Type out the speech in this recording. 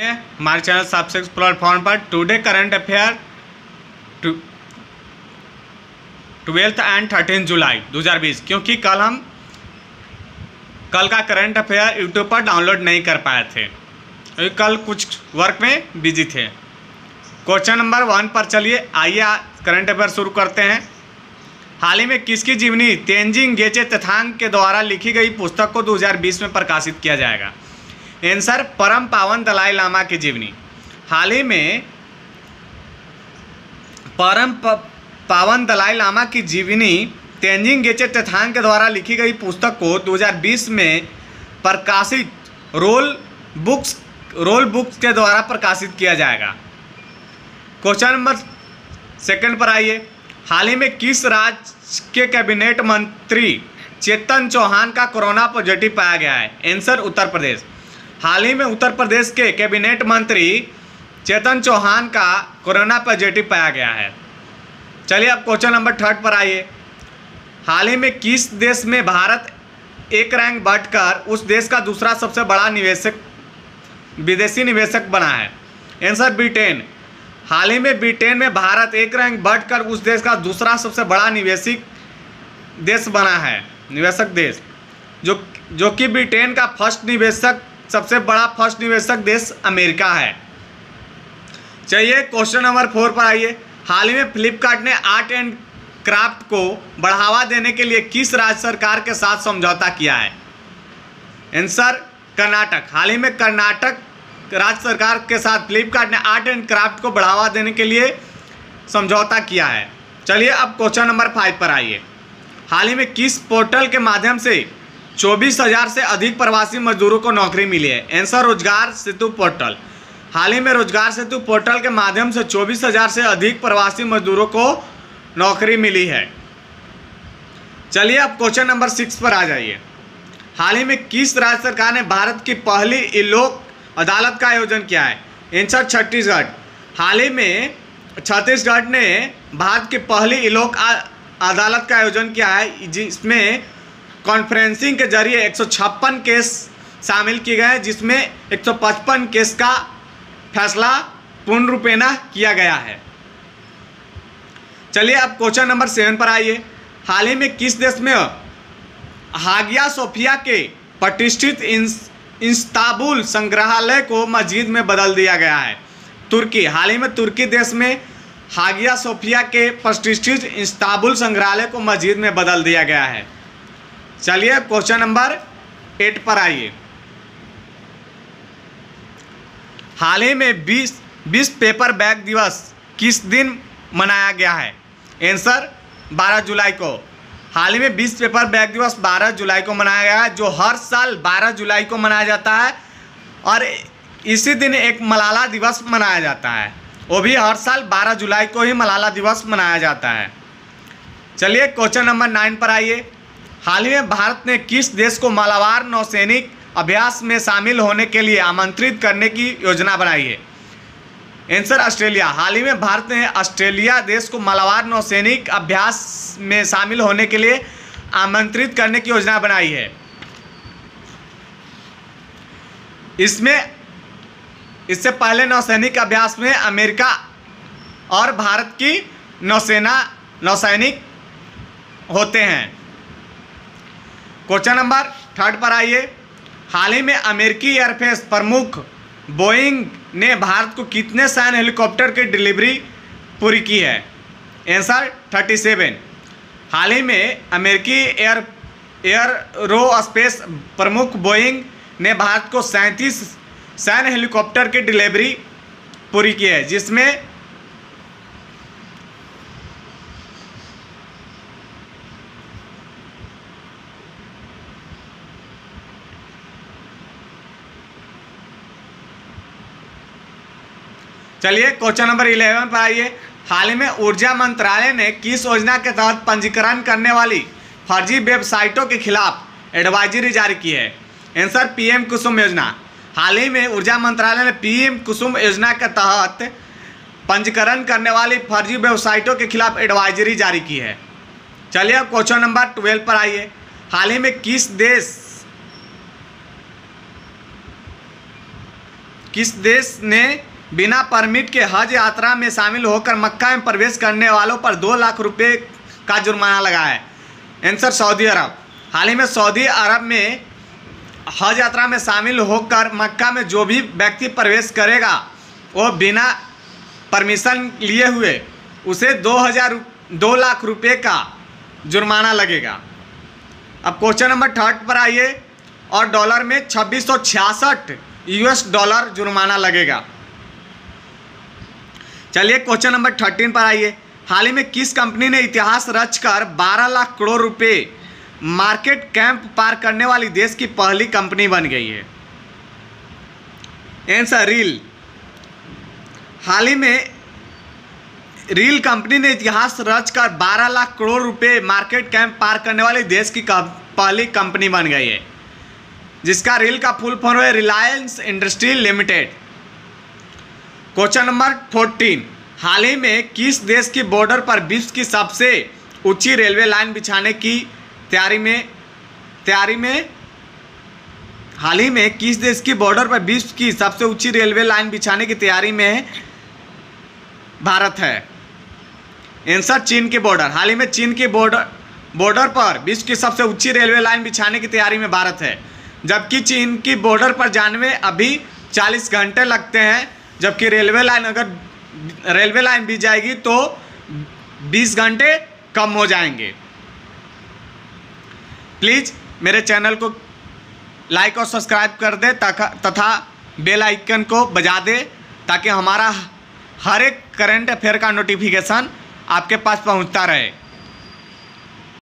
हैं हमारे channel सबसेक्स platform पर। टुडे करंट अफेयर 12 एंड 13 जुलाई 2020, क्योंकि कल का करंट अफेयर यूट्यूब पर डाउनलोड नहीं कर पाए थे क्योंकि कल कुछ वर्क में बिजी थे। क्वेश्चन नंबर 1 पर चलिए, आइए करंट अफेयर शुरू करते हैं। हाल ही में किसकी जीवनी तेंजिंग गेचे तथांग के द्वारा लिखी गई पुस्तक को 2020 में प्रकाशित किया जाएगा? आंसर, परम पावन दलाई लामा की जीवनी। हाल ही में परम पावन दलाई लामा की जीवनी तेंजिंग गेचे तथांग के द्वारा लिखी गई पुस्तक को 2020 में प्रकाशित रोल बुक्स के द्वारा प्रकाशित किया जाएगा। क्वेश्चन नंबर 2 पर आइए। हाल ही में किस राज्य के कैबिनेट मंत्री चेतन चौहान का कोरोना पॉजिटिव पाया गया है? आंसर, उत्तर प्रदेश। हाल ही में उत्तर प्रदेश के कैबिनेट मंत्री चेतन चौहान का कोरोना पॉजिटिव पाया गया है। चलिए अब क्वेश्चन नंबर 3 पर आइए। हाल ही में किस देश में भारत एक रैंक बढ़कर उस देश का दूसरा सबसे बड़ा विदेशी निवेशक बना है? Answer, Britain. हाल ही में ब्रिटेन में भारत एक रैंक बढ़कर उस देश का दूसरा सबसे बड़ा निवेशक देश, जो कि ब्रिटेन का सबसे बड़ा फर्स्ट निवेशक देश अमेरिका है। चलिए क्वेश्चन नंबर 4 पर आइए। हाल ही में फ्लिपकार्ट ने आर्ट एंड क्राफ्ट को बढ़ावा देने के लिए किस राज्य सरकार के साथ समझौता किया है? आंसर, कर्नाटक। हाल ही में कर्नाटक राज्य सरकार के साथ फ्लिपकार्ट ने आर्ट एंड क्राफ्ट को बढ़ावा देने के लिए समझौता किया है। चलिए अब क्वेश्चन नंबर 5 पर आइए। हाल ही में किस पोर्टल के माध्यम से 24,000 से अधिक प्रवासी मजदूरों को नौकरी मिली है? आंसर, रोजगार सेतु पोर्टल। हाल ही में रोजगार सेतु पोर्टल के माध्यम से 24,000 से अधिक प्रवासी मजदूरों को नौकरी मिली है। चलिए अब क्वेश्चन नंबर 6 पर आ जाइए। हाल ही में किस राज्य सरकार ने भारत की पहली ई-लोक अदालत का आयोजन किया है? आंसर, छत्तीसगढ़। हाल ही में छत्तीसगढ़ ने भारत की पहली ई-लोक अदालत का आयोजन किया है, जिसमें कॉन्फ्रेंसिंग के जरिए 156 केस शामिल किए गए हैं, जिसमें 155 केस का फैसला पूर्ण रूपेण किया गया है। चलिए अब क्वेश्चन नंबर 7 पर आइए। हाल ही में किस देश में हागिया सोफिया के प्रतिष्ठित इस्तांबुल संग्रहालय को मस्जिद में बदल दिया गया है? तुर्की। हाल ही में तुर्की देश में हागिया सोफिया के प्रतिष्ठित इस्तांबुल संग्रहालय को मस्जिद में बदल दिया गया है। चलिए क्वेश्चन नंबर 8 पर आइए। हाल ही में विश्व पेपर बैग दिवस किस दिन मनाया गया है? आंसर, 12 जुलाई को। हाल ही में विश्व पेपर बैग दिवस 12 जुलाई को मनाया गया है, जो हर साल 12 जुलाई को मनाया जाता है, और इसी दिन एक मलाला दिवस मनाया जाता है, वो भी हर साल 12 जुलाई को ही मलाला दिवस मनाया जाता है। चलिए क्वेश्चन नंबर 9 पर आइए। हाल ही में भारत ने किस देश को मालाबार नौसैनिक अभ्यास में शामिल होने के लिए आमंत्रित करने की योजना बनाई है? Answer, Australia. हाल ही में भारत ने ऑस्ट्रेलिया देश को मालाबार नौसैनिक अभ्यास में शामिल होने के लिए आमंत्रित करने की योजना बनाई है। इससे पहले नौसैनिक अभ्यास में अमेरिका और भारत की नौसैनिक होते हैं। क्वेश्चन नंबर 3 पर आइए। हाल ही में अमेरिकी एयरफोर्स प्रमुख बोइंग ने भारत को कितने सैन्य हेलीकॉप्टर की डिलीवरी पूरी की है? आंसर, 37। हाल ही में अमेरिकी एयरोस्पेस प्रमुख बोइंग ने भारत को 37 सैन्य हेलीकॉप्टर की डिलीवरी पूरी की है, जिसमें चलिए क्वेश्चन नंबर 11 पर आइए। हाल ही में ऊर्जा मंत्रालय ने किस योजना के तहत पंजीकरण करने वाली फर्जी वेबसाइटों के खिलाफ एडवाइजरी जारी की है? आंसर, पीएम कुसुम योजना। हाल ही में ऊर्जा मंत्रालय ने पीएम कुसुम योजना के तहत पंजीकरण करने वाली फर्जी वेबसाइटों के खिलाफ एडवाइजरी जारी की है। चलिए अब क्वेश्चन नंबर 12 पर आइए। हाल ही में किस देश ने बिना परमिट के हज यात्रा में शामिल होकर मक्का में प्रवेश करने वालों पर 2 लाख रुपए का जुर्माना लगाया है? आंसर सऊदी अरब। हाल ही में सऊदी अरब में हज यात्रा में शामिल होकर मक्का में जो भी व्यक्ति प्रवेश करेगा वो बिना परमिशन लिए हुए उसे 2 लाख रुपए का जुर्माना लगेगा। अब क्वेश्चन नंबर 3 पर आइए। और डॉलर में 2666 US डॉलर जुर्माना लगेगा। चलिए क्वेश्चन नंबर 13 पर आइए। हाल ही में किस कंपनी ने इतिहास रचकर 12 लाख करोड़ रुपए मार्केट कैंप पार करने वाली देश की पहली कंपनी बन गई है? Answer reel. हाल ही में रील कंपनी ने इतिहास रचकर 12 लाख करोड़ रुपए मार्केट कैंप पार करने वाली देश की पहली कंपनी बन गई है, जिसका रील का फुल फॉर्म है Reliance industry limited. Question number 14। हाल ही में किस देश की बॉर्डर पर विश्व की सबसे ऊंची रेलवे लाइन बिछाने की तैयारी में हाल ही में किस देश की बॉर्डर पर विश्व की सबसे ऊंची रेलवे लाइन बिछाने की तैयारी में भारत है? आंसर चीन की बॉर्डर। हाल ही में चीन की बॉर्डर पर विश्व की सबसे ऊंची रेलवे लाइन बिछाने की तैयारी में भारत है, जबकि चीन की बॉर्डर पर जाने में अभी 40 घंटे लगते हैं, जबकि रेलवे लाइन बिछ जाएगी तो 20 घंटे कम हो जाएंगे। प्लीज़ मेरे चैनल को लाइक और सब्सक्राइब कर दे तथा बेल आइकन को बजा दे, ताकि हमारा हर एक करंट अफेयर का नोटिफिकेशन आपके पास पहुंचता रहे।